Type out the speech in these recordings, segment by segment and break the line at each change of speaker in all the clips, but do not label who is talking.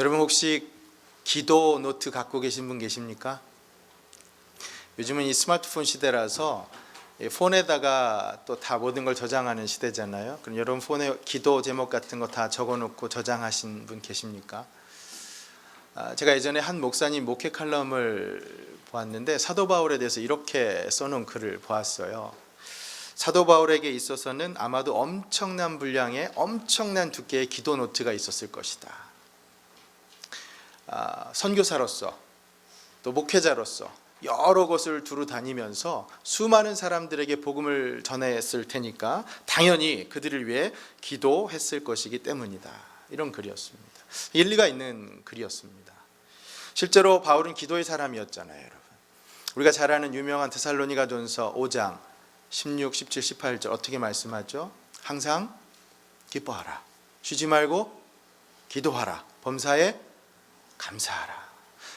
여러분 혹시 기도 노트 갖고 계신 분 계십니까? 요즘은 이 스마트폰 시대라서 폰에다가 또 다 모든 걸 저장하는 시대잖아요. 그럼 여러분 폰에 기도 제목 같은 거 다 적어놓고 저장하신 분 계십니까? 제가 예전에 한 목사님 목회 칼럼을 보았는데 사도 바울에 대해서 이렇게 써놓은 글을 보았어요. 사도 바울에게 있어서는 아마도 엄청난 분량의 엄청난 두께의 기도 노트가 있었을 것이다. 선교사로서 또 목회자로서 여러 곳을 두루 다니면서 수많은 사람들에게 복음을 전했을 테니까 당연히 그들을 위해 기도했을 것이기 때문이다. 이런 글이었습니다. 일리가 있는 글이었습니다. 실제로 바울은 기도의 사람이었잖아요, 여러분. 우리가 잘 아는 유명한 데살로니가전서 5장 16, 17, 18절 어떻게 말씀하죠? 항상 기뻐하라. 쉬지 말고 기도하라. 범사에 감사하라.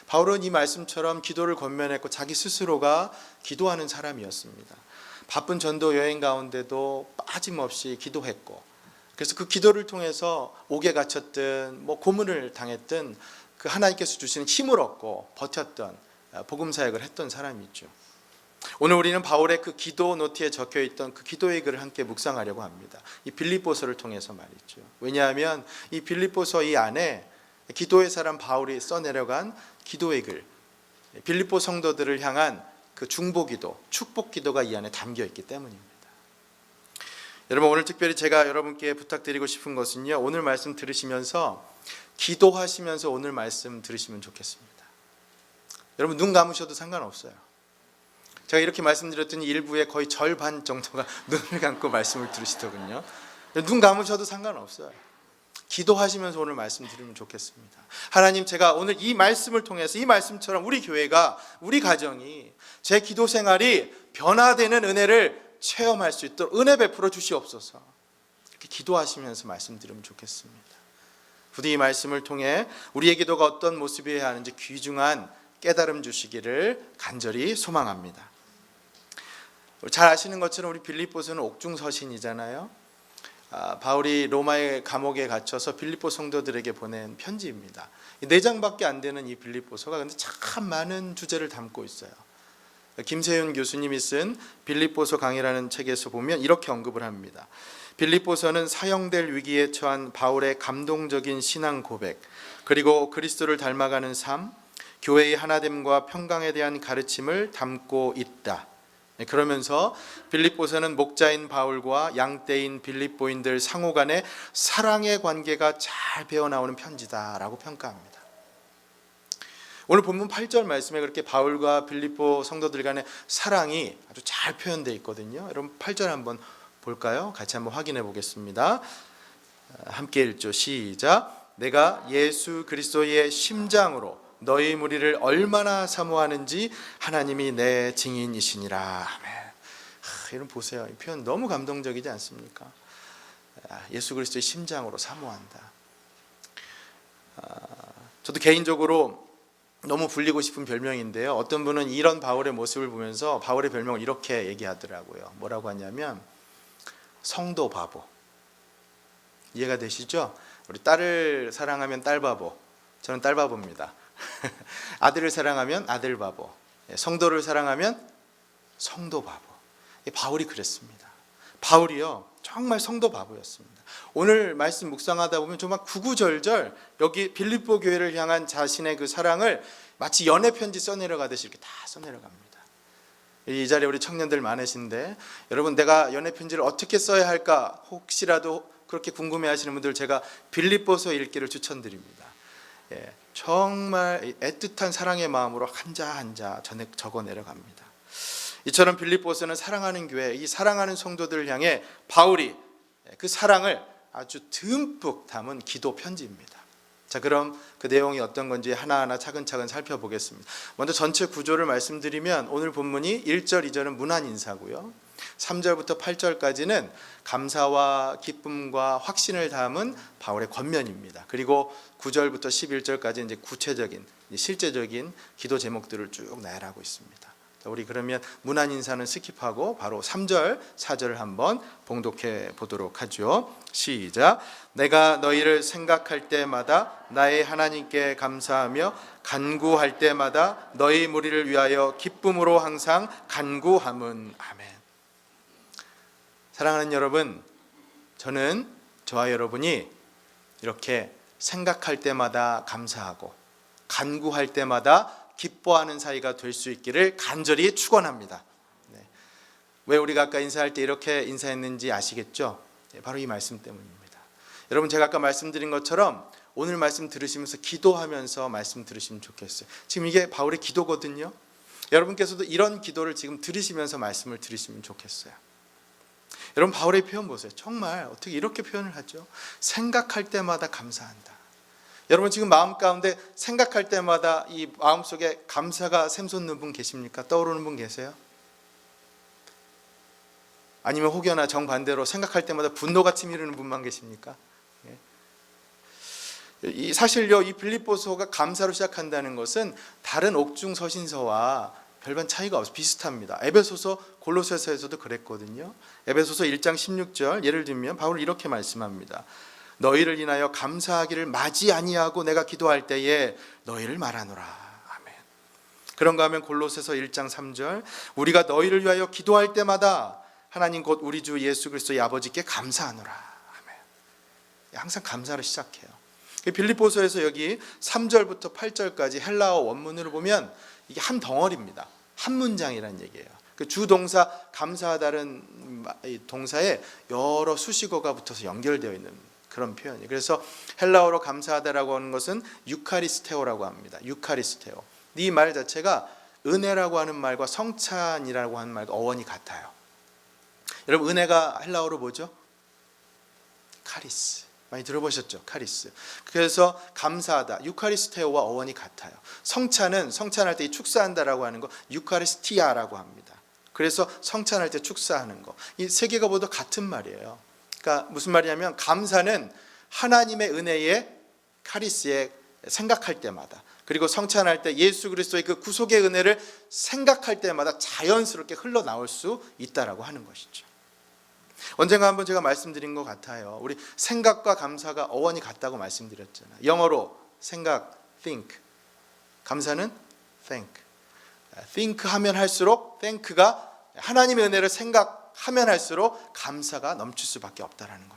바울은 이 말씀처럼 기도를 권면했고 자기 스스로가 기도하는 사람이었습니다. 바쁜 전도 여행 가운데도 빠짐없이 기도했고, 그래서 그 기도를 통해서 옥에 갇혔든 고문을 당했든 그 하나님께서 주시는 힘을 얻고 버텼던 복음 사역을 했던 사람이죠. 오늘 우리는 바울의 그 기도 노트에 적혀 있던 그 기도의 글을 함께 묵상하려고 합니다. 이 빌립보서를 통해서 말이죠. 왜냐하면 이 빌립보서 이 안에 기도의 사람 바울이 써내려간 기도의 글, 빌립보 성도들을 향한 그 중보기도, 축복기도가 이 안에 담겨 있기 때문입니다. 여러분, 오늘 특별히 제가 여러분께 부탁드리고 싶은 것은요, 오늘 말씀 들으시면서 기도하시면서 오늘 말씀 들으시면 좋겠습니다. 여러분, 눈 감으셔도 상관없어요. 제가 이렇게 말씀드렸더니 일부의 거의 절반 정도가 눈을 감고 말씀을 들으시더군요. 눈 감으셔도 상관없어요. 기도하시면서 오늘 말씀 들으면 좋겠습니다. 하나님, 제가 오늘 이 말씀을 통해서 이 말씀처럼 우리 교회가, 우리 가정이, 제 기도 생활이 변화되는 은혜를 체험할 수 있도록 은혜 베풀어 주시옵소서. 이렇게 기도하시면서 말씀 들으면 좋겠습니다. 부디 이 말씀을 통해 우리의 기도가 어떤 모습이어야 하는지 귀중한 깨달음 주시기를 간절히 소망합니다. 잘 아시는 것처럼 우리 빌립보서는 옥중서신이잖아요. 바울이 로마의 감옥에 갇혀서 빌립보 성도들에게 보낸 편지입니다. 4장밖에 안 되는 이 빌립보서가 근데 참 많은 주제를 담고 있어요. 김세윤 교수님이 쓴 빌립보서 강의라는 책에서 보면 이렇게 언급을 합니다. 빌립보서는 사형될 위기에 처한 바울의 감동적인 신앙 고백, 그리고 그리스도를 닮아가는 삶, 교회의 하나됨과 평강에 대한 가르침을 담고 있다. 그러면서 빌립보서는 목자인 바울과 양떼인 빌립보인들 상호 간의 사랑의 관계가 잘 배어나오는 편지다라고 평가합니다. 오늘 본문 8절 말씀에 그렇게 바울과 빌립보 성도들 간의 사랑이 아주 잘 표현되어 있거든요. 여러분 8절 한번 볼까요? 같이 한번 확인해 보겠습니다. 함께 읽죠. 시작. 내가 예수 그리스도의 심장으로 너희 무리를 얼마나 사모하는지 하나님이 내 증인이시니라. 아멘. 여러분 보세요. 이 표현 너무 감동적이지 않습니까? 예수 그리스도의 심장으로 사모한다. 저도 개인적으로 너무 불리고 싶은 별명인데요. 어떤 분은 이런 바울의 모습을 보면서 바울의 별명을 이렇게 얘기하더라고요. 뭐라고 하냐면 성도 바보. 이해가 되시죠? 우리 딸을 사랑하면 딸 바보. 저는 딸 바보입니다. 아들을 사랑하면 아들 바보, 성도를 사랑하면 성도 바보. 바울이 그랬습니다. 바울이요 정말 성도 바보였습니다. 오늘 말씀 묵상하다 보면 정말 구구절절 여기 빌립보 교회를 향한 자신의 그 사랑을 마치 연애 편지 써내려가듯이 이렇게 다 써내려갑니다. 이 자리에 우리 청년들 많으신데 여러분, 내가 연애 편지를 어떻게 써야 할까 혹시라도 그렇게 궁금해하시는 분들 제가 빌립보서 읽기를 추천드립니다. 정말 애틋한 사랑의 마음으로 한자 한자 적어 내려갑니다. 이처럼 빌립보서는 사랑하는 교회, 이 사랑하는 성도들을 향해 바울이 그 사랑을 아주 듬뿍 담은 기도 편지입니다. 자, 그럼 그 내용이 어떤 건지 하나하나 차근차근 살펴보겠습니다. 먼저 전체 구조를 말씀드리면 오늘 본문이 1절, 2절은 문안 인사고요. 3절부터 8절까지는 감사와 기쁨과 확신을 담은 바울의 권면입니다. 그리고 9절부터 11절까지 이제 구체적인, 실제적인 기도 제목들을 쭉 나열하고 있습니다. 우리 그러면 문안 인사는 스킵하고 바로 3절, 4절을 한번 봉독해 보도록 하죠. 시작. 내가 너희를 생각할 때마다 나의 하나님께 감사하며 간구할 때마다 너희 무리를 위하여 기쁨으로 항상 간구함은. 아멘. 사랑하는 여러분, 저는 저와 여러분이 이렇게 생각할 때마다 감사하고 간구할 때마다 기뻐하는 사이가 될 수 있기를 간절히 축원합니다. 네. 왜 우리가 아까 인사할 때 이렇게 인사했는지 아시겠죠? 네, 바로 이 말씀 때문입니다. 여러분, 제가 아까 말씀드린 것처럼 오늘 말씀 들으시면서 기도하면서 말씀 들으시면 좋겠어요. 지금 이게 바울의 기도거든요. 여러분께서도 이런 기도를 지금 들으시면서 말씀을 들으시면 좋겠어요. 여러분, 바울의 표현 보세요. 정말 어떻게 이렇게 표현을 하죠? 생각할 때마다 감사한다. 여러분, 지금 마음 가운데 생각할 때마다 이 마음속에 감사가 샘솟는 분 계십니까? 떠오르는 분 계세요? 아니면 혹여나 정반대로 생각할 때마다 분노가 치밀는 분만 계십니까? 사실요, 이 빌립보서가 감사로 시작한다는 것은 다른 옥중 서신서와 별반 차이가 없어 비슷합니다. 에베소서, 골로새서에서도 그랬거든요. 에베소서 1장 16절 예를 들면 바울은 이렇게 말씀합니다. 너희를 인하여 감사하기를 마지 아니하고 내가 기도할 때에 너희를 말하노라. 아멘. 그런가 하면 골로새서 1장 3절 우리가 너희를 위하여 기도할 때마다 하나님 곧 우리 주 예수 그리스도의 아버지께 감사하노라. 아멘. 항상 감사로 시작해요. 빌립보서에서 여기 3절부터 8절까지 헬라어 원문으로 보면 이게 한 덩어리입니다. 한 문장이라는 얘기예요. 그 주동사 감사하다는 동사에 여러 수식어가 붙어서 연결되어 있는 그런 표현이에요. 그래서 헬라어로 감사하다라고 하는 것은 유카리스테오라고 합니다. 유카리스테오. 이 말 자체가 은혜라고 하는 말과 성찬이라고 하는 말과 어원이 같아요. 여러분, 은혜가 헬라어로 뭐죠? 카리스. 많이 들어보셨죠? 카리스. 그래서 감사하다, 유카리스테오와 어원이 같아요. 성찬은 성찬할 때 이 축사한다라고 하는 거 유카리스티아라고 합니다. 그래서 성찬할 때 축사하는 거. 이 세 개가 모두 같은 말이에요. 그러니까 무슨 말이냐면 감사는 하나님의 은혜에 카리스에 생각할 때마다, 그리고 성찬할 때 예수 그리스도의 그 구속의 은혜를 생각할 때마다 자연스럽게 흘러나올 수 있다라고 하는 것이죠. 언젠가 한번 제가 말씀드린 것 같아요. 우리 생각과 감사가 어원이 같다고 말씀드렸잖아요. 영어로 생각, think. 감사는 thank. think 하면 할수록 thank가 하나님의 은혜를 생각하면 할수록 감사가 넘칠 수밖에 없다라는 겁니다.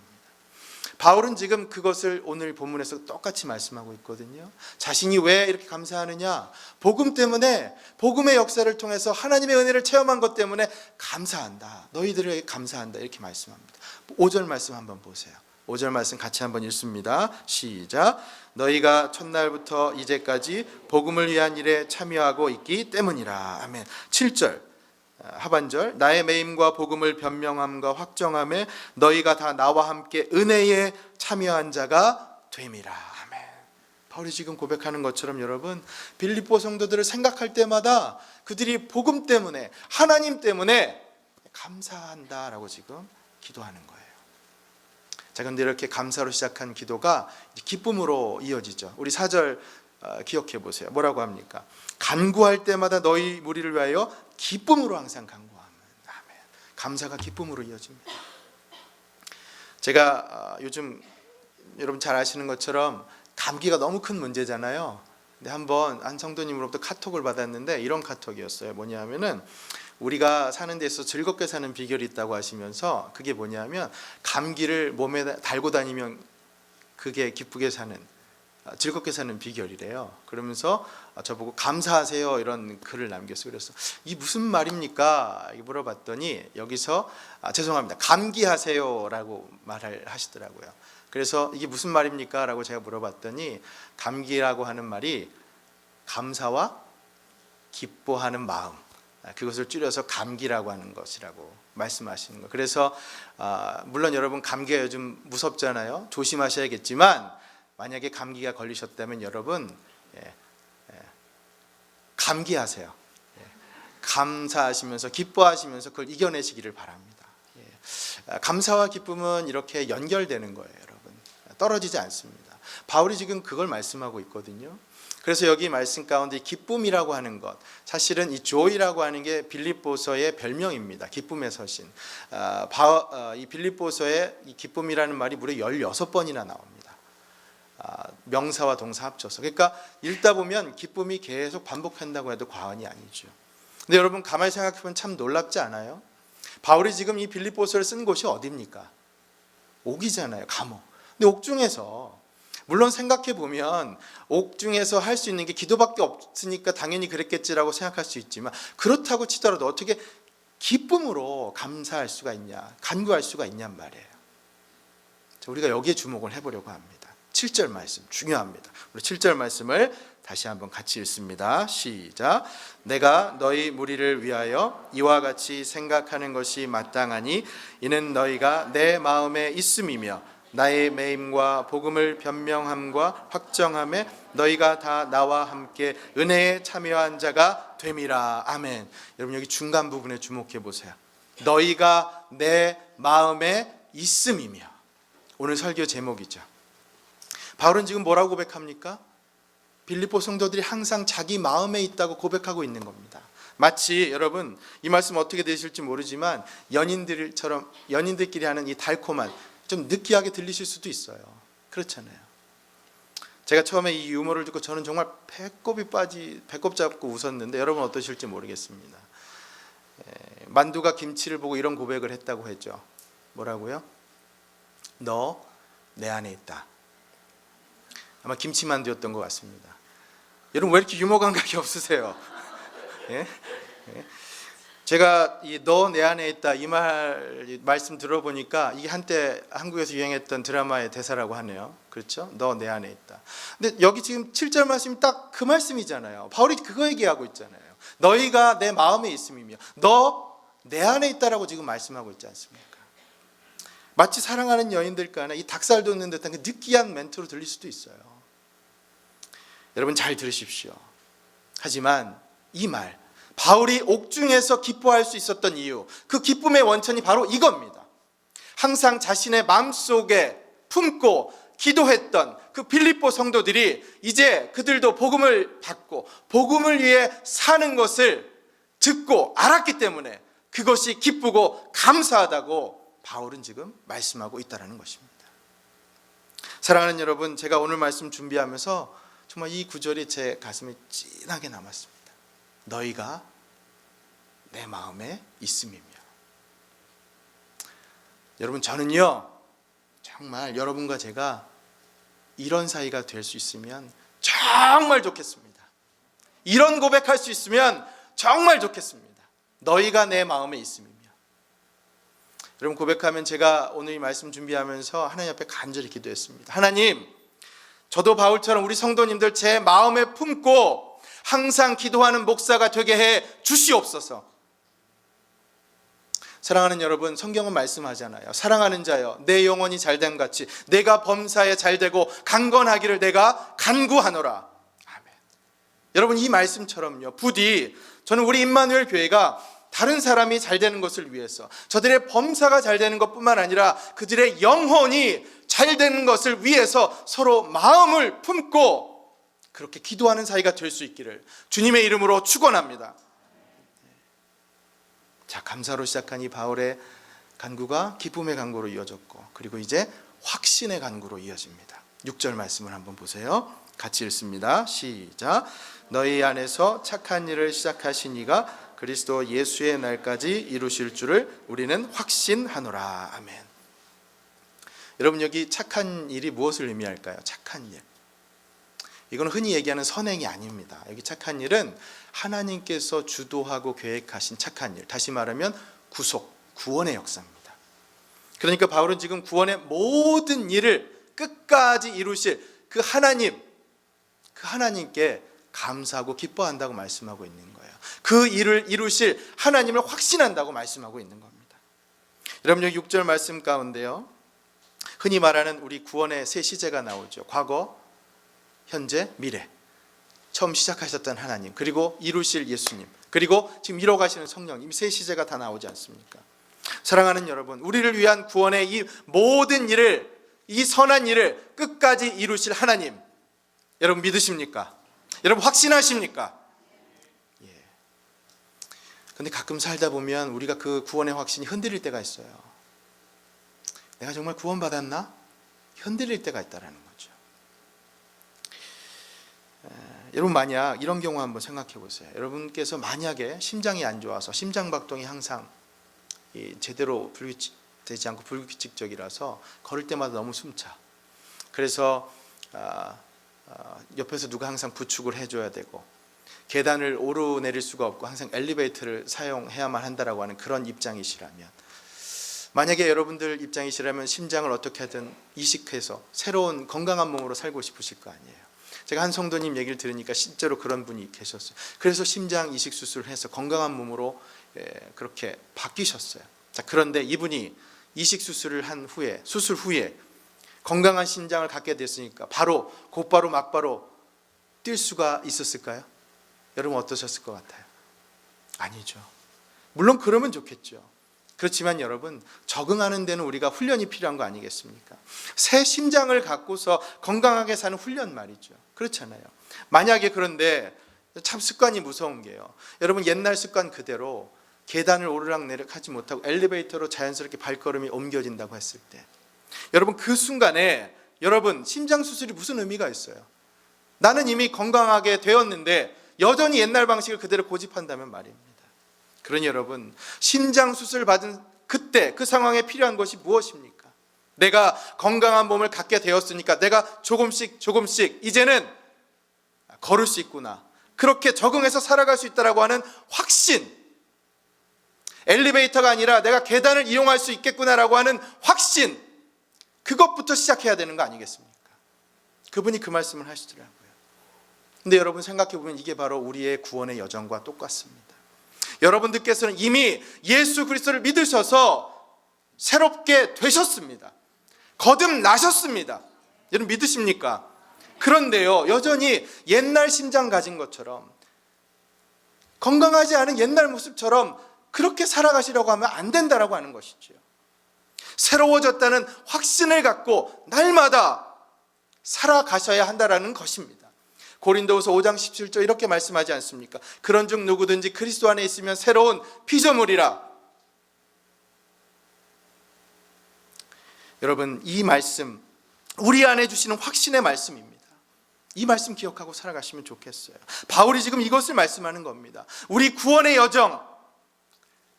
바울은 지금 그것을 오늘 본문에서 똑같이 말씀하고 있거든요. 자신이 왜 이렇게 감사하느냐? 복음 때문에, 복음의 역사를 통해서 하나님의 은혜를 체험한 것 때문에 감사한다. 너희들에게 감사한다. 이렇게 말씀합니다. 5절 말씀 한번 보세요. 5절 말씀 같이 한번 읽습니다. 시작. 너희가 첫날부터 이제까지 복음을 위한 일에 참여하고 있기 때문이라. 아멘. 7절 하반절 나의 매임과 복음을 변명함과 확정함에 너희가 다 나와 함께 은혜에 참여한 자가 됨이라. 아멘. 바울이 지금 고백하는 것처럼 여러분, 빌립보 성도들을 생각할 때마다 그들이 복음 때문에, 하나님 때문에 감사한다라고 지금 기도하는 거예요. 자, 그런데 이렇게 감사로 시작한 기도가 기쁨으로 이어지죠. 우리 4절 기억해 보세요. 뭐라고 합니까? 간구할 때마다 너희 무리를 위하여 기쁨으로 항상 간구하면. 아멘. 감사가 기쁨으로 이어집니다. 제가 요즘 여러분 잘 아시는 것처럼 감기가 너무 큰 문제잖아요. 근데 한번 한 성도님으로부터 카톡을 받았는데 이런 카톡이었어요. 뭐냐면은 우리가 사는 데서 즐겁게 사는 비결이 있다고 하시면서 그게 뭐냐면 감기를 몸에 달고 다니면 그게 기쁘게 사는, 즐겁게 사는 비결이래요. 그러면서 저보고 감사하세요 이런 글을 남겼어요. 그래서 이 무슨 말입니까? 물어봤더니 여기서 죄송합니다, 감기하세요라고 말을 하시더라고요. 그래서 이게 무슨 말입니까? 라고 제가 물어봤더니 감기라고 하는 말이 감사와 기뻐하는 마음, 그것을 줄여서 감기라고 하는 것이라고 말씀하시는 거예요. 그래서 물론 여러분 감기가 요즘 무섭잖아요. 조심하셔야겠지만 만약에 감기가 걸리셨다면 여러분 감기하세요. 감사하시면서 기뻐하시면서 그걸 이겨내시기를 바랍니다. 감사와 기쁨은 이렇게 연결되는 거예요, 여러분. 떨어지지 않습니다. 바울이 지금 그걸 말씀하고 있거든요. 그래서 여기 말씀 가운데 기쁨이라고 하는 것, 사실은 이 joy라고 하는 게 빌립보서의 별명입니다. 기쁨의 서신. 이 빌립보서에 이 기쁨이라는 말이 무려 16번이나 나옵니다. 명사와 동사 합쳐서. 그러니까 읽다 보면 기쁨이 계속 반복한다고 해도 과언이 아니죠. 근데 여러분 가만히 생각해 보면 참 놀랍지 않아요? 바울이 지금 이 빌립보서를 쓴 곳이 어디입니까? 옥이잖아요. 감옥. 근데 옥중에서, 물론 생각해 보면 옥중에서 할 수 있는 게 기도밖에 없으니까 당연히 그랬겠지라고 생각할 수 있지만, 그렇다고 치더라도 어떻게 기쁨으로 감사할 수가 있냐, 간구할 수가 있냔 말이에요. 우리가 여기에 주목을 해보려고 합니다. 7절 말씀 중요합니다. 우리 7절 말씀을 다시 한번 같이 읽습니다. 시작. 내가 너희 무리를 위하여 이와 같이 생각하는 것이 마땅하니 이는 너희가 내 마음에 있음이며 나의 매임과 복음을 변명함과 확정함에 너희가 다 나와 함께 은혜에 참여한 자가 됨이라. 아멘. 여러분 여기 중간 부분에 주목해 보세요. 너희가 내 마음에 있음이며. 오늘 설교 제목이죠. 바울은 지금 뭐라고 고백합니까? 빌립보 성도들이 항상 자기 마음에 있다고 고백하고 있는 겁니다. 마치 여러분 이 말씀 어떻게 되실지 모르지만 연인들끼리 하는 이 달콤한, 좀 느끼하게 들리실 수도 있어요. 그렇잖아요. 제가 처음에 이 유머를 듣고 저는 정말 배꼽 잡고 웃었는데 여러분 어떠실지 모르겠습니다. 만두가 김치를 보고 이런 고백을 했다고 했죠. 뭐라고요? 너 내 안에 있다. 아마 김치만두였던 것 같습니다. 여러분 왜 이렇게 유머 감각이 없으세요? 예? 예? 제가 이 너 내 안에 있다 이 말씀 들어보니까 이게 한때 한국에서 유행했던 드라마의 대사라고 하네요. 그렇죠? 너 내 안에 있다. 근데 여기 지금 7절 말씀이 딱 그 말씀이잖아요. 바울이 그거 얘기하고 있잖아요. 너희가 내 마음에 있음이며 너 내 안에 있다라고 지금 말씀하고 있지 않습니까? 마치 사랑하는 연인들 간에 이 닭살 돋는 듯한 그 느끼한 멘트로 들릴 수도 있어요. 여러분 잘 들으십시오. 하지만 이 말, 바울이 옥중에서 기뻐할 수 있었던 이유, 그 기쁨의 원천이 바로 이겁니다. 항상 자신의 마음속에 품고 기도했던 그 빌립보 성도들이 이제 그들도 복음을 받고 복음을 위해 사는 것을 듣고 알았기 때문에 그것이 기쁘고 감사하다고 바울은 지금 말씀하고 있다는 것입니다. 사랑하는 여러분, 제가 오늘 말씀 준비하면서 정말 이 구절이 제 가슴에 찐하게 남았습니다. 너희가 내 마음에 있음이며. 여러분 저는요 정말 여러분과 제가 이런 사이가 될 수 있으면 정말 좋겠습니다. 이런 고백할 수 있으면 정말 좋겠습니다. 너희가 내 마음에 있음이며. 여러분 고백하면 제가 오늘 이 말씀 준비하면서 하나님 앞에 간절히 기도했습니다. 하나님, 저도 바울처럼 우리 성도님들 제 마음에 품고 항상 기도하는 목사가 되게 해 주시옵소서. 사랑하는 여러분, 성경은 말씀하잖아요. 사랑하는 자여, 내 영혼이 잘됨 같이 내가 범사에 잘되고 강건하기를 내가 간구하노라. 아멘. 여러분 이 말씀처럼요, 부디 저는 우리 임마누엘 교회가 다른 사람이 잘 되는 것을 위해서, 저들의 범사가 잘 되는 것뿐만 아니라 그들의 영혼이 잘 되는 것을 위해서 서로 마음을 품고 그렇게 기도하는 사이가 될 수 있기를 주님의 이름으로 축원합니다. 자, 감사로 시작한 이 바울의 간구가 기쁨의 간구로 이어졌고, 그리고 이제 확신의 간구로 이어집니다. 6절 말씀을 한번 보세요. 같이 읽습니다. 시작. 너희 안에서 착한 일을 시작하신 이가 그리스도 예수의 날까지 이루실 줄을 우리는 확신하노라. 아멘. 여러분 여기 착한 일이 무엇을 의미할까요? 착한 일. 이건 흔히 얘기하는 선행이 아닙니다. 여기 착한 일은 하나님께서 주도하고 계획하신 착한 일, 다시 말하면 구속, 구원의 역사입니다. 그러니까 바울은 지금 구원의 모든 일을 끝까지 이루실 그 하나님께 감사하고 기뻐한다고 말씀하고 있는 거예요. 그 일을 이루실 하나님을 확신한다고 말씀하고 있는 겁니다. 여러분 여기 6절 말씀 가운데요, 흔히 말하는 우리 구원의 세 시제가 나오죠. 과거, 현재, 미래. 처음 시작하셨던 하나님, 그리고 이루실 예수님, 그리고 지금 이뤄가시는 성령, 이 세 시제가 다 나오지 않습니까? 사랑하는 여러분, 우리를 위한 구원의 이 모든 일을, 이 선한 일을 끝까지 이루실 하나님, 여러분 믿으십니까? 여러분 확신하십니까? 예. 근데 가끔 살다 보면 우리가 그 구원의 확신이 흔들릴 때가 있어요. 내가 정말 구원받았나? 흔들릴 때가 있다라는 거죠. 여러분 만약 이런 경우 한번 생각해 보세요. 여러분께서 만약에 심장이 안 좋아서 심장박동이 항상 제대로 되지 않고 불규칙적이라서 걸을 때마다 너무 숨차. 그래서 옆에서 누가 항상 부축을 해줘야 되고 계단을 오르내릴 수가 없고 항상 엘리베이터를 사용해야만 한다라고 하는 그런 입장이시라면, 만약에 여러분들 입장이시라면 심장을 어떻게든 이식해서 새로운 건강한 몸으로 살고 싶으실 거 아니에요. 제가 한 성도님 얘기를 들으니까 실제로 그런 분이 계셨어요. 그래서 심장 이식 수술을 해서 건강한 몸으로 그렇게 바뀌셨어요. 자, 그런데 이분이 이식 수술을 한 후에, 수술 후에 건강한 심장을 갖게 됐으니까 곧바로 막바로 뛸 수가 있었을까요? 여러분 어떠셨을 것 같아요? 아니죠. 물론 그러면 좋겠죠. 그렇지만 여러분, 적응하는 데는 우리가 훈련이 필요한 거 아니겠습니까? 새 심장을 갖고서 건강하게 사는 훈련 말이죠. 그렇잖아요. 만약에 그런데 참 습관이 무서운 게요, 여러분 옛날 습관 그대로 계단을 오르락내리락 하지 못하고 엘리베이터로 자연스럽게 발걸음이 옮겨진다고 했을 때, 여러분 그 순간에 여러분 심장 수술이 무슨 의미가 있어요? 나는 이미 건강하게 되었는데 여전히 옛날 방식을 그대로 고집한다면 말입니다. 그러니 여러분, 심장 수술 받은 그때 그 상황에 필요한 것이 무엇입니까? 내가 건강한 몸을 갖게 되었으니까 내가 조금씩 이제는 걸을 수 있구나, 그렇게 적응해서 살아갈 수 있다라고 하는 확신, 엘리베이터가 아니라 내가 계단을 이용할 수 있겠구나라고 하는 확신, 그것부터 시작해야 되는 거 아니겠습니까? 그분이 그 말씀을 하시더라고요. 근데 여러분 생각해 보면 이게 바로 우리의 구원의 여정과 똑같습니다. 여러분들께서는 이미 예수 그리스도를 믿으셔서 새롭게 되셨습니다. 거듭나셨습니다. 여러분 믿으십니까? 그런데요, 여전히 옛날 심장 가진 것처럼 건강하지 않은 옛날 모습처럼 그렇게 살아가시려고 하면 안 된다라고 하는 것이죠. 새로워졌다는 확신을 갖고 날마다 살아가셔야 한다라는 것입니다. 고린도후서 5장 17절 이렇게 말씀하지 않습니까? 그런즉 누구든지 그리스도 안에 있으면 새로운 피조물이라. 여러분 이 말씀, 우리 안에 주시는 확신의 말씀입니다. 이 말씀 기억하고 살아가시면 좋겠어요. 바울이 지금 이것을 말씀하는 겁니다. 우리 구원의 여정,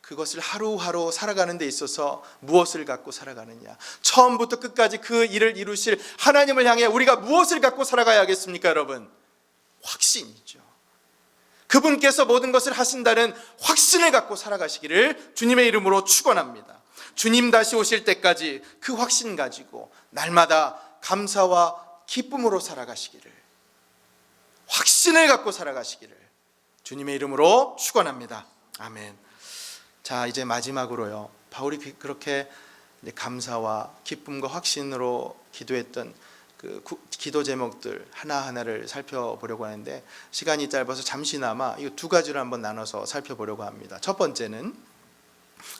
그것을 하루하루 살아가는 데 있어서 무엇을 갖고 살아가느냐, 처음부터 끝까지 그 일을 이루실 하나님을 향해 우리가 무엇을 갖고 살아가야 하겠습니까? 여러분, 확신이죠. 그분께서 모든 것을 하신다는 확신을 갖고 살아가시기를 주님의 이름으로 축원합니다. 주님 다시 오실 때까지 그 확신 가지고 날마다 감사와 기쁨으로 살아가시기를, 확신을 갖고 살아가시기를 주님의 이름으로 축원합니다. 아멘. 자, 이제 마지막으로요, 바울이 그렇게 감사와 기쁨과 확신으로 기도했던 그 기도 제목들 하나하나를 살펴보려고 하는데, 시간이 짧아서 잠시나마 이 두 가지로 한번 나눠서 살펴보려고 합니다. 첫 번째는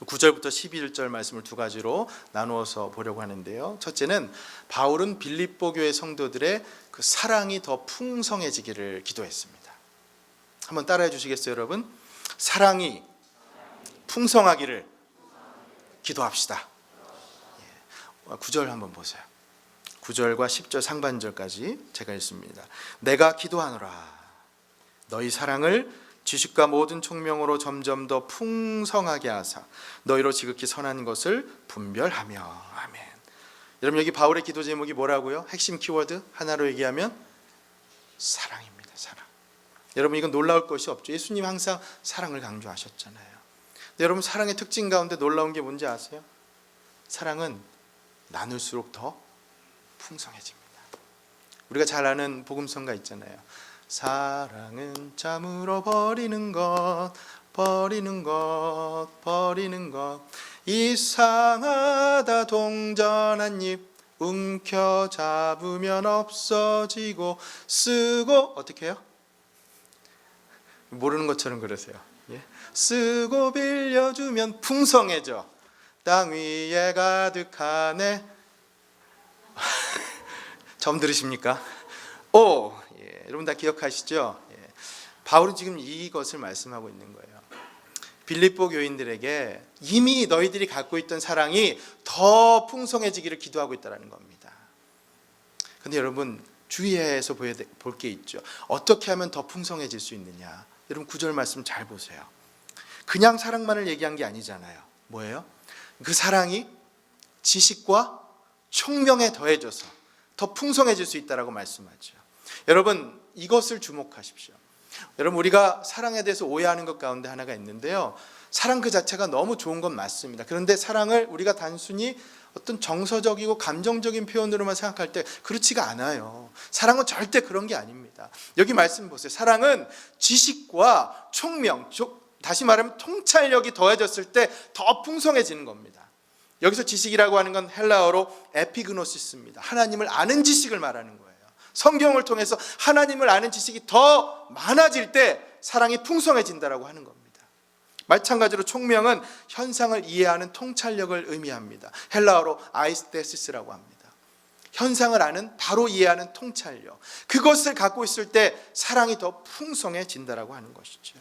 9절부터 11절 말씀을 두 가지로 나누어서 보려고 하는데요, 첫째는 바울은 빌립보 교회 성도들의 그 사랑이 더 풍성해지기를 기도했습니다. 한번 따라해 주시겠어요, 여러분? 사랑이 풍성하기를 기도합시다. 9절 한번 보세요. 9절과 10절 상반절까지 제가 읽습니다. 내가 기도하노라, 너희 사랑을 지식과 모든 총명으로 점점 더 풍성하게 하사 너희로 지극히 선한 것을 분별하며. 아멘. 여러분 여기 바울의 기도 제목이 뭐라고요? 핵심 키워드 하나로 얘기하면 사랑입니다. 사랑. 여러분 이건 놀라울 것이 없죠. 예수님 항상 사랑을 강조하셨잖아요. 근데 여러분 사랑의 특징 가운데 놀라운 게 뭔지 아세요? 사랑은 나눌수록 더 풍성해집니다. 우리가 잘 아는 복음성가 있잖아요. 사랑은 참으로 버리는 것 이상하다 동전 한 입 움켜잡으면 없어지고 쓰고 어떻게 해요? 모르는 것처럼 그러세요. 쓰고 빌려주면 풍성해져. 땅 위에 가득하네. 처음 들으십니까? 여러분 다 기억하시죠? 바울은 지금 이것을 말씀하고 있는 거예요. 빌립보 교인들에게 이미 너희들이 갖고 있던 사랑이 더 풍성해지기를 기도하고 있다는 겁니다. 그런데 여러분 주의해서 볼 게 있죠. 어떻게 하면 더 풍성해질 수 있느냐? 여러분 9절 말씀 잘 보세요. 그냥 사랑만을 얘기한 게 아니잖아요. 뭐예요? 그 사랑이 지식과 총명에 더해져서 더 풍성해질 수 있다라고 말씀하죠. 여러분 이것을 주목하십시오. 여러분 우리가 사랑에 대해서 오해하는 것 가운데 하나가 있는데요. 사랑 그 자체가 너무 좋은 건 맞습니다. 그런데 사랑을 우리가 단순히 어떤 정서적이고 감정적인 표현으로만 생각할 때 그렇지가 않아요. 사랑은 절대 그런 게 아닙니다. 여기 말씀 보세요. 사랑은 지식과 총명, 다시 말하면 통찰력이 더해졌을 때 더 풍성해지는 겁니다. 여기서 지식이라고 하는 건 헬라어로 에피그노시스입니다. 하나님을 아는 지식을 말하는 거예요. 성경을 통해서 하나님을 아는 지식이 더 많아질 때 사랑이 풍성해진다라고 하는 겁니다. 마찬가지로 총명은 현상을 이해하는 통찰력을 의미합니다. 헬라어로 아이스테시스라고 합니다. 현상을 아는, 바로 이해하는 통찰력. 그것을 갖고 있을 때 사랑이 더 풍성해진다라고 하는 것이죠.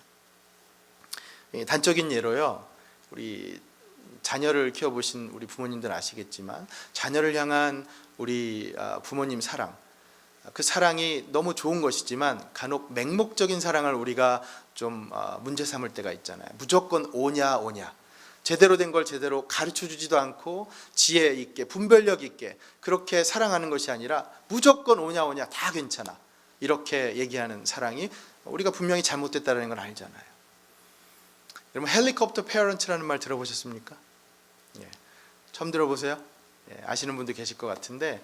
단적인 예로요. 우리 자녀를 키워보신 우리 부모님들 아시겠지만 자녀를 향한 우리 부모님 사랑, 그 사랑이 너무 좋은 것이지만 간혹 맹목적인 사랑을 우리가 좀 문제 삼을 때가 있잖아요. 무조건 오냐 제대로 된 걸 제대로 가르쳐주지도 않고 지혜 있게 분별력 있게 그렇게 사랑하는 것이 아니라 무조건 오냐 다 괜찮아 이렇게 얘기하는 사랑이 우리가 분명히 잘못됐다는 걸 알잖아요. 여러분 헬리콥터 페어런트라는 말 들어보셨습니까? 처음 들어보세요? 아시는 분도 계실 것 같은데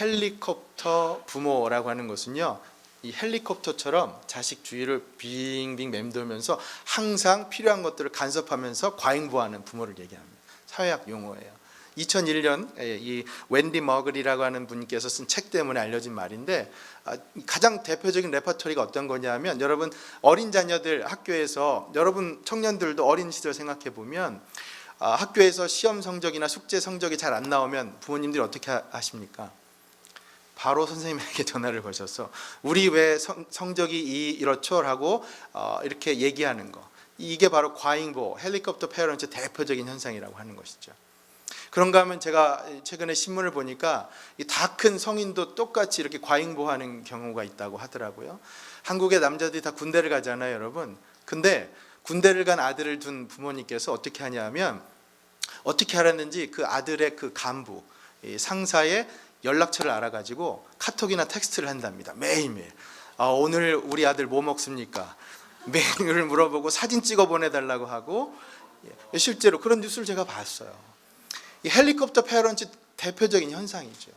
헬리콥터 부모라고 하는 것은요, 이 헬리콥터처럼 자식 주위를 빙빙 맴돌면서 항상 필요한 것들을 간섭하면서 과잉보호하는 부모를 얘기합니다. 사회학 용어예요. 2001년 이 웬디 머글이라고 하는 분께서 쓴 책 때문에 알려진 말인데 가장 대표적인 레퍼토리가 어떤 거냐면 여러분 어린 자녀들 학교에서 여러분 청년들도 어린 시절 생각해 보면 학교에서 시험 성적이나 숙제 성적이 잘 안 나오면 부모님들이 어떻게 하십니까? 바로 선생님에게 전화를 거셔서 우리 왜 성적이 이렇죠? 하고 이렇게 얘기하는 거. 이게 바로 과잉보호, 헬리콥터 페어런트 대표적인 현상이라고 하는 것이죠. 그런가 하면 제가 최근에 신문을 보니까 다 큰 성인도 똑같이 이렇게 과잉보호하는 경우가 있다고 하더라고요. 한국의 남자들이 다 군대를 가잖아요, 여러분. 근데 군대를 간 아들을 둔 부모님께서 어떻게 하냐면 어떻게 알았는지 그 아들의 그 간부, 상사의 연락처를 알아가지고 카톡이나 텍스트를 한답니다. 매일매일. 오늘 우리 아들 뭐 먹습니까? 메뉴를 물어보고 사진 찍어 보내달라고 하고 실제로 그런 뉴스를 제가 봤어요. 이 헬리콥터 페어런트 대표적인 현상이죠.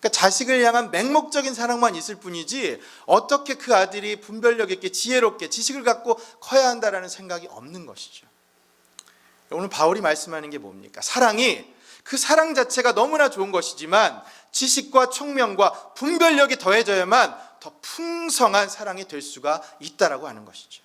그러니까 자식을 향한 맹목적인 사랑만 있을 뿐이지 어떻게 그 아들이 분별력 있게 지혜롭게 지식을 갖고 커야 한다라는 생각이 없는 것이죠. 오늘 바울이 말씀하는 게 뭡니까? 사랑이 그 사랑 자체가 너무나 좋은 것이지만 지식과 총명과 분별력이 더해져야만 더 풍성한 사랑이 될 수가 있다라고 하는 것이죠.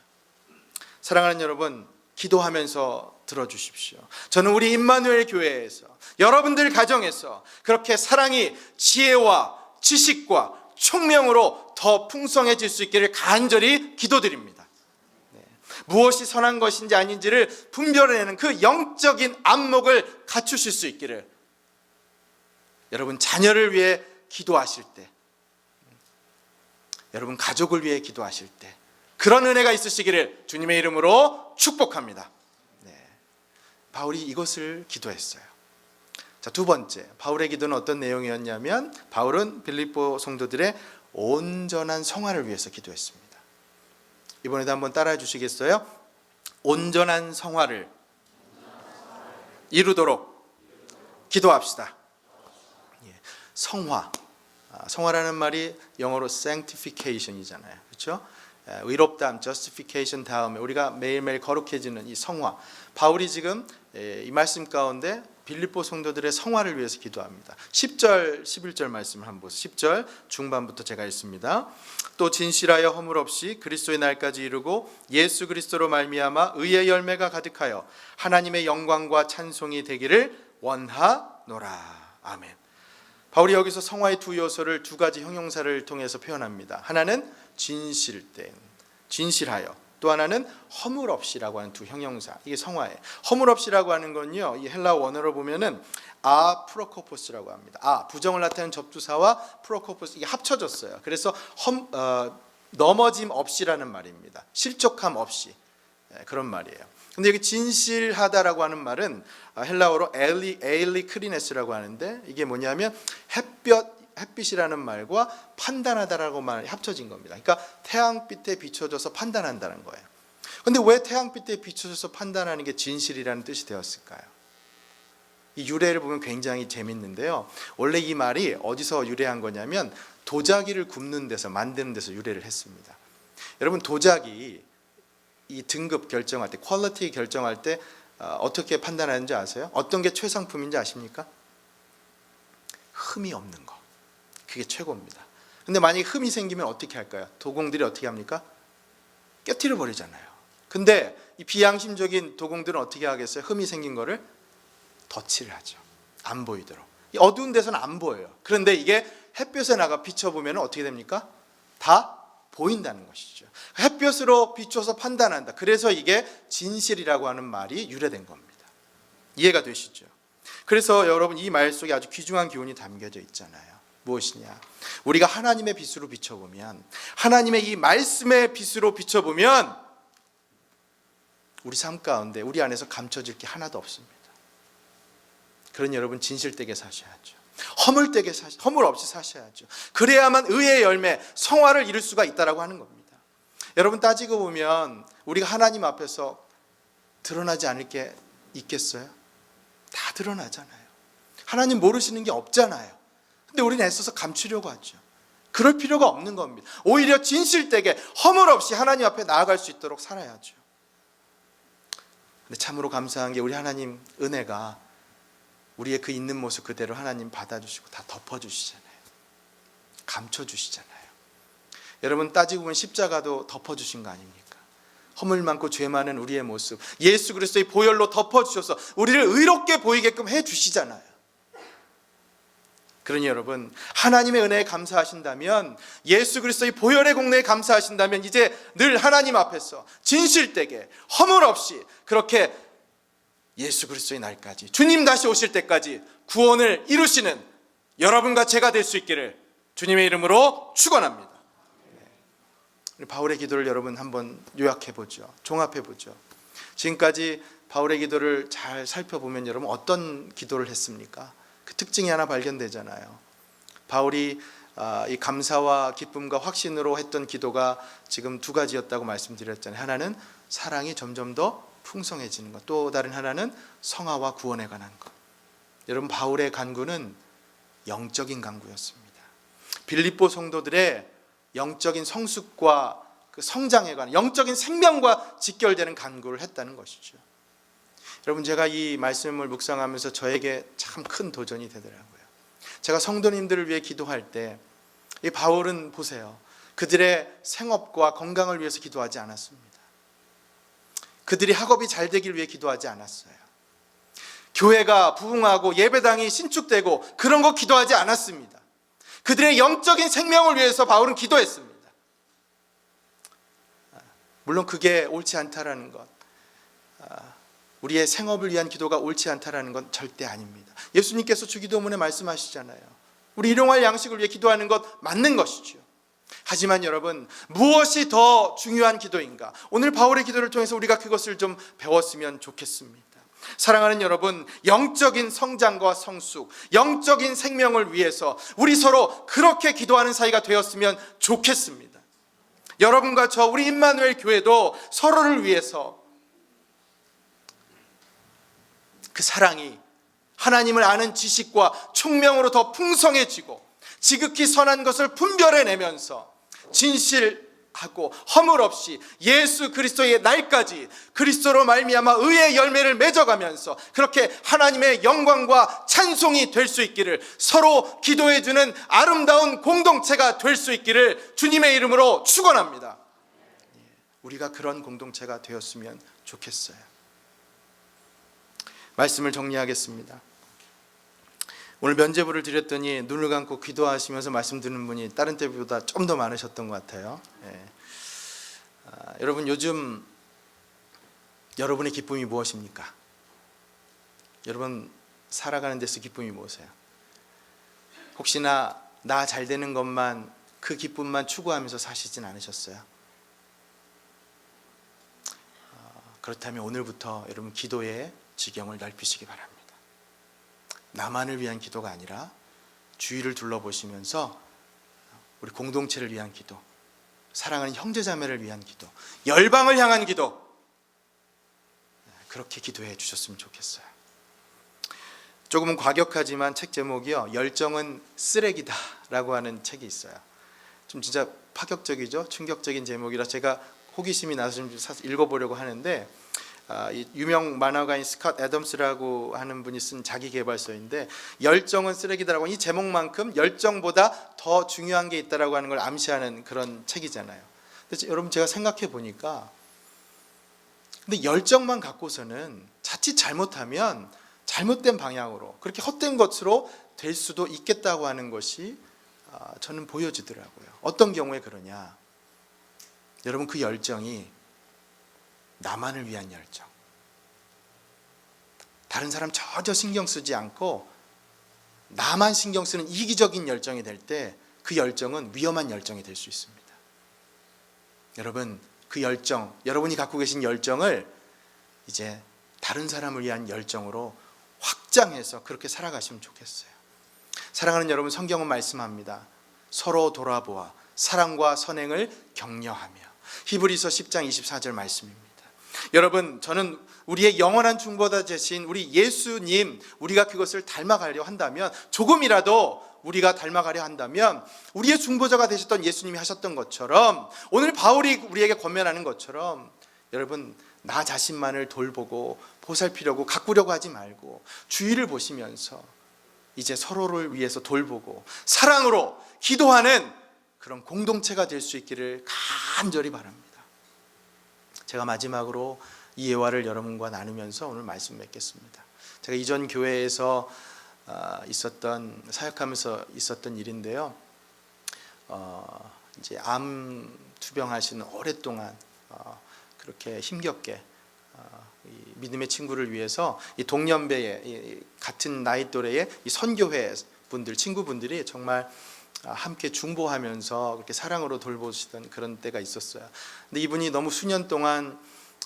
사랑하는 여러분, 기도하면서 들어주십시오. 저는 우리 임마누엘 교회에서 여러분들 가정에서 그렇게 사랑이 지혜와 지식과 총명으로 더 풍성해질 수 있기를 간절히 기도드립니다. 무엇이 선한 것인지 아닌지를 분별해내는 그 영적인 안목을 갖추실 수 있기를 여러분 자녀를 위해 기도하실 때, 여러분 가족을 위해 기도하실 때 그런 은혜가 있으시기를 주님의 이름으로 축복합니다. 바울이 이것을 기도했어요. 자, 두 번째, 바울의 기도는 어떤 내용이었냐면 바울은 빌립보 성도들의 온전한 성화를 위해서 기도했습니다. 이번에도 한번 따라해 주시겠어요? 온전한 성화를 이루도록 기도합시다. 성화, 성화라는 말이 영어로 sanctification이잖아요, 그렇죠? 의롭다함, justification 다음에 우리가 매일매일 거룩해지는 이 성화. 바울이 지금 이 말씀 가운데 빌립보 성도들의 성화를 위해서 기도합니다. 10절, 11절 말씀을 한번 보세요. 10절 중반부터 제가 읽습니다. 또 진실하여 허물 없이 그리스도의 날까지 이루고 예수 그리스도로 말미암아 의의 열매가 가득하여 하나님의 영광과 찬송이 되기를 원하노라. 아멘. 바울이 여기서 성화의 두 요소를 두 가지 형용사를 통해서 표현합니다. 하나는 진실된, 진실하여, 또 하나는 허물없이라고 하는 두 형용사. 이게 성화예요. 허물없이라고 하는 건요, 이 헬라 원어로 보면은 프로코포스라고 합니다. 부정을 나타내는 접두사와 프로코포스, 이게 합쳐졌어요. 그래서 넘어짐 없이라는 말입니다. 실족함 없이, 그런 말이에요. 근데 여기 진실하다라고 하는 말은 헬라어로 에일리 크리네스라고 하는데, 이게 뭐냐면 햇빛이라는 말과 판단하다라고 말이 합쳐진 겁니다. 그러니까 태양빛에 비춰져서 판단한다는 거예요. 근데 왜 태양빛에 비춰져서 판단하는 게 진실이라는 뜻이 되었을까요? 이 유래를 보면 굉장히 재밌는데요. 원래 이 말이 어디서 유래한 거냐면 도자기를 굽는 데서, 만드는 데서 유래를 했습니다. 여러분, 도자기 이 등급 결정할 때, 퀄리티 결정할 때 어떻게 판단하는지 아세요? 어떤 게 최상품인지 아십니까? 흠이 없는 거, 그게 최고입니다. 근데 만약에 흠이 생기면 어떻게 할까요? 도공들이 어떻게 합니까? 깨트려 버리잖아요. 근데 이 비양심적인 도공들은 어떻게 하겠어요? 흠이 생긴 거를 덧칠을 하죠. 안 보이도록. 이 어두운 데서는 안 보여요. 그런데 이게 햇볕에 나가 비춰보면 어떻게 됩니까? 다 보인다는 것이죠. 햇볕으로 비춰서 판단한다. 그래서 이게 진실이라고 하는 말이 유래된 겁니다. 이해가 되시죠? 그래서 여러분, 이 말 속에 아주 귀중한 교훈이 담겨져 있잖아요. 무엇이냐? 우리가 하나님의 빛으로 비춰보면, 하나님의 이 말씀의 빛으로 비춰보면 우리 삶 가운데, 우리 안에서 감춰질 게 하나도 없습니다. 그러니 여러분, 진실되게 사셔야죠. 허물 없이 사셔야죠. 그래야만 의의 열매, 성화를 이룰 수가 있다라고 하는 겁니다. 여러분, 따지고 보면 우리가 하나님 앞에서 드러나지 않을 게 있겠어요? 다 드러나잖아요. 하나님 모르시는 게 없잖아요. 근데 우리는 애써서 감추려고 하죠. 그럴 필요가 없는 겁니다. 오히려 진실되게 허물 없이 하나님 앞에 나아갈 수 있도록 살아야죠. 근데 참으로 감사한 게, 우리 하나님 은혜가 우리의 그 있는 모습 그대로 하나님 받아주시고 다 덮어주시잖아요. 감춰주시잖아요. 여러분, 따지고 보면 십자가도 덮어주신 거 아닙니까? 허물 많고 죄 많은 우리의 모습, 예수 그리스도의 보혈로 덮어주셔서 우리를 의롭게 보이게끔 해주시잖아요. 그러니 여러분, 하나님의 은혜에 감사하신다면, 예수 그리스도의 보혈의 공로에 감사하신다면, 이제 늘 하나님 앞에서 진실되게 허물 없이 그렇게 예수 그리스도의 날까지, 주님 다시 오실 때까지 구원을 이루시는 여러분과 제가 될 수 있기를 주님의 이름으로 축원합니다. 바울의 기도를 여러분 한번 요약해보죠. 종합해보죠. 지금까지 바울의 기도를 잘 살펴보면 여러분, 어떤 기도를 했습니까? 그 특징이 하나 발견되잖아요. 바울이 이 감사와 기쁨과 확신으로 했던 기도가 지금 두 가지였다고 말씀드렸잖아요. 하나는 사랑이 점점 더 풍성해지는 것, 또 다른 하나는 성화와 구원에 관한 것. 여러분, 바울의 간구는 영적인 간구였습니다. 빌립보 성도들의 영적인 성숙과 그 성장에 관한, 영적인 생명과 직결되는 간구를 했다는 것이죠. 여러분, 제가 이 말씀을 묵상하면서 저에게 참 큰 도전이 되더라고요. 제가 성도님들을 위해 기도할 때, 이 바울은 보세요, 그들의 생업과 건강을 위해서 기도하지 않았습니다. 그들이 학업이 잘 되길 위해 기도하지 않았어요. 교회가 부흥하고 예배당이 신축되고 그런 거 기도하지 않았습니다. 그들의 영적인 생명을 위해서 바울은 기도했습니다. 물론 그게 옳지 않다라는 것, 우리의 생업을 위한 기도가 옳지 않다라는 건 절대 아닙니다. 예수님께서 주기도문에 말씀하시잖아요. 우리 일용할 양식을 위해 기도하는 것 맞는 것이죠. 하지만 여러분, 무엇이 더 중요한 기도인가? 오늘 바울의 기도를 통해서 우리가 그것을 좀 배웠으면 좋겠습니다. 사랑하는 여러분, 영적인 성장과 성숙, 영적인 생명을 위해서 우리 서로 그렇게 기도하는 사이가 되었으면 좋겠습니다. 여러분과 저, 우리 임마누엘 교회도 서로를 위해서 그 사랑이 하나님을 아는 지식과 총명으로 더 풍성해지고 지극히 선한 것을 분별해내면서 진실하고 허물 없이 예수 그리스도의 날까지 그리스도로 말미암아 의의 열매를 맺어가면서 그렇게 하나님의 영광과 찬송이 될 수 있기를, 서로 기도해주는 아름다운 공동체가 될 수 있기를 주님의 이름으로 축원합니다. 우리가 그런 공동체가 되었으면 좋겠어요. 말씀을 정리하겠습니다. 오늘 면죄부를 드렸더니 눈을 감고 기도하시면서 말씀 듣는 분이 다른 때보다 좀 더 많으셨던 것 같아요. 여러분, 요즘 여러분의 기쁨이 무엇입니까? 여러분 살아가는 데서 기쁨이 무엇이에요? 혹시나 나 잘 되는 것만, 그 기쁨만 추구하면서 사시진 않으셨어요? 그렇다면 오늘부터 여러분 기도의 지경을 넓히시기 바랍니다. 나만을 위한 기도가 아니라 주위를 둘러보시면서 우리 공동체를 위한 기도, 사랑하는 형제자매를 위한 기도, 열방을 향한 기도, 그렇게 기도해 주셨으면 좋겠어요. 조금은 과격하지만 책 제목이요, 열정은 쓰레기다 라고 하는 책이 있어요. 좀 진짜 파격적이죠. 충격적인 제목이라 제가 호기심이 나서 좀 읽어보려고 하는데, 유명 만화가인 스콧 애덤스라고 하는 분이 쓴 자기계발서인데, 열정은 쓰레기다라고, 이 제목만큼 열정보다 더 중요한 게 있다라고 하는 걸 암시하는 그런 책이잖아요. 근데 여러분, 제가 생각해 보니까, 근데 열정만 갖고서는 자칫 잘못하면 잘못된 방향으로, 그렇게 헛된 것으로 될 수도 있겠다고 하는 것이 저는 보여지더라고요. 어떤 경우에 그러냐? 여러분, 그 열정이 나만을 위한 열정, 다른 사람 전혀 신경 쓰지 않고 나만 신경 쓰는 이기적인 열정이 될 때, 그 열정은 위험한 열정이 될 수 있습니다. 여러분, 그 열정, 여러분이 갖고 계신 열정을 이제 다른 사람을 위한 열정으로 확장해서 그렇게 살아가시면 좋겠어요. 사랑하는 여러분, 성경은 말씀합니다. 서로 돌아보아 사랑과 선행을 격려하며. 히브리서 10장 24절 말씀입니다. 여러분, 저는 우리의 영원한 중보자 되신 우리 예수님, 우리가 그것을 닮아가려 한다면, 조금이라도 우리가 닮아가려 한다면, 우리의 중보자가 되셨던 예수님이 하셨던 것처럼, 오늘 바울이 우리에게 권면하는 것처럼, 여러분, 나 자신만을 돌보고 보살피려고 가꾸려고 하지 말고 주위를 보시면서 이제 서로를 위해서 돌보고 사랑으로 기도하는 그런 공동체가 될 수 있기를 간절히 바랍니다. 제가 마지막으로 이 예화를 여러분과 나누면서 오늘 말씀 맺겠습니다. 제가 이전 교회에서 사역하면서 있었던 일인데요. 이제 암 투병하시는 오랫동안 그렇게 힘겹게 믿음의 친구를 위해서 이 동년배의 같은 나이 또래의 이 선교회 분들, 친구분들이 정말 함께 중보하면서 그렇게 사랑으로 돌보시던 그런 때가 있었어요. 근데 이분이 너무 수년 동안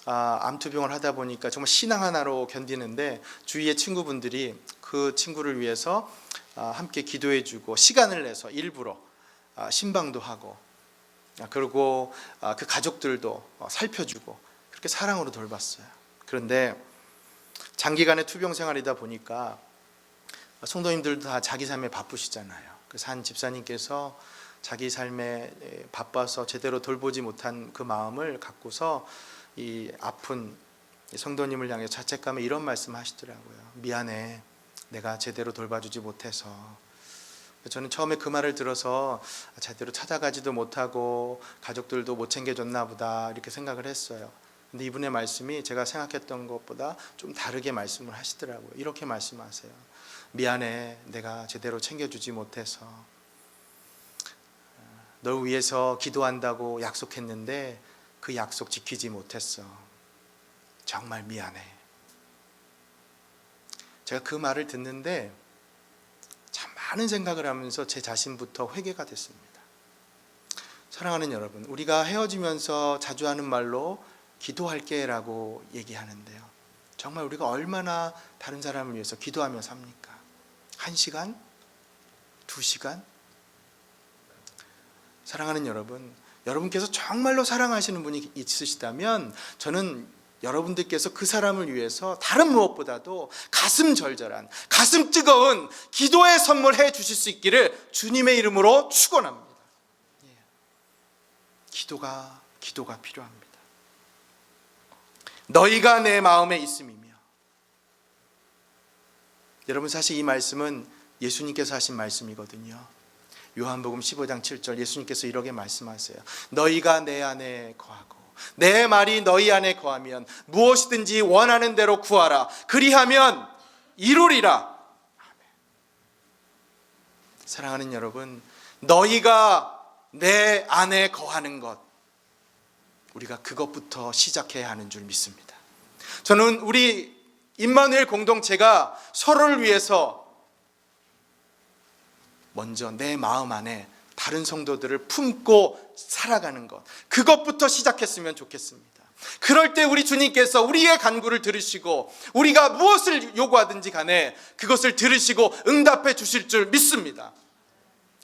암투병을 하다 보니까 정말 신앙 하나로 견디는데, 주위의 친구분들이 그 친구를 위해서 함께 기도해주고 시간을 내서 일부러 신방도 하고, 그리고 그 가족들도 살펴주고 그렇게 사랑으로 돌봤어요. 그런데 장기간의 투병 생활이다 보니까 성도님들도 다 자기 삶에 바쁘시잖아요. 그래서 한 집사님께서 자기 삶에 바빠서 제대로 돌보지 못한 그 마음을 갖고서 이 아픈 성도님을 향해 자책감에 이런 말씀 하시더라고요. 미안해, 내가 제대로 돌봐주지 못해서. 저는 처음에 그 말을 들어서 제대로 찾아가지도 못하고 가족들도 못 챙겨줬나 보다 이렇게 생각을 했어요. 근데 이분의 말씀이 제가 생각했던 것보다 좀 다르게 말씀을 하시더라고요. 이렇게 말씀하세요. 미안해, 내가 제대로 챙겨주지 못해서. 널 위해서 기도한다고 약속했는데 그 약속 지키지 못했어. 정말 미안해. 제가 그 말을 듣는데 참 많은 생각을 하면서 제 자신부터 회개가 됐습니다. 사랑하는 여러분, 우리가 헤어지면서 자주 하는 말로 기도할게 라고 얘기하는데요, 정말 우리가 얼마나 다른 사람을 위해서 기도하며 삽니까? 1시간? 2시간? 사랑하는 여러분, 여러분께서 정말로 사랑하시는 분이 있으시다면 저는 여러분들께서 그 사람을 위해서 다른 무엇보다도 가슴 절절한, 가슴 뜨거운 기도의 선물해 주실 수 있기를 주님의 이름으로 축원합니다. 기도가 필요합니다. 너희가 내 마음에 있음이며. 여러분, 사실 이 말씀은 예수님께서 하신 말씀이거든요. 요한복음 15장 7절 예수님께서 이렇게 말씀하세요. 너희가 내 안에 거하고 내 말이 너희 안에 거하면 무엇이든지 원하는 대로 구하라. 그리하면 이루리라. 아멘. 사랑하는 여러분, 너희가 내 안에 거하는 것, 우리가 그것부터 시작해야 하는 줄 믿습니다. 저는 우리 임마누엘 공동체가 서로를 위해서 먼저 내 마음 안에 다른 성도들을 품고 살아가는 것, 그것부터 시작했으면 좋겠습니다. 그럴 때 우리 주님께서 우리의 간구를 들으시고 우리가 무엇을 요구하든지 간에 그것을 들으시고 응답해 주실 줄 믿습니다.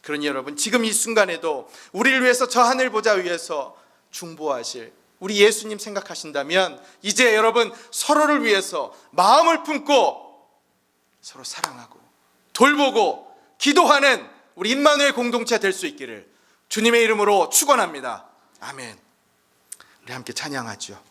그러니 여러분, 지금 이 순간에도 우리를 위해서 저 하늘 보좌 위에서 중보하실 우리 예수님 생각하신다면 이제 여러분 서로를 위해서 마음을 품고 서로 사랑하고 돌보고 기도하는 우리 임마누엘 공동체 될 수 있기를 주님의 이름으로 축원합니다. 아멘. 우리 함께 찬양하죠.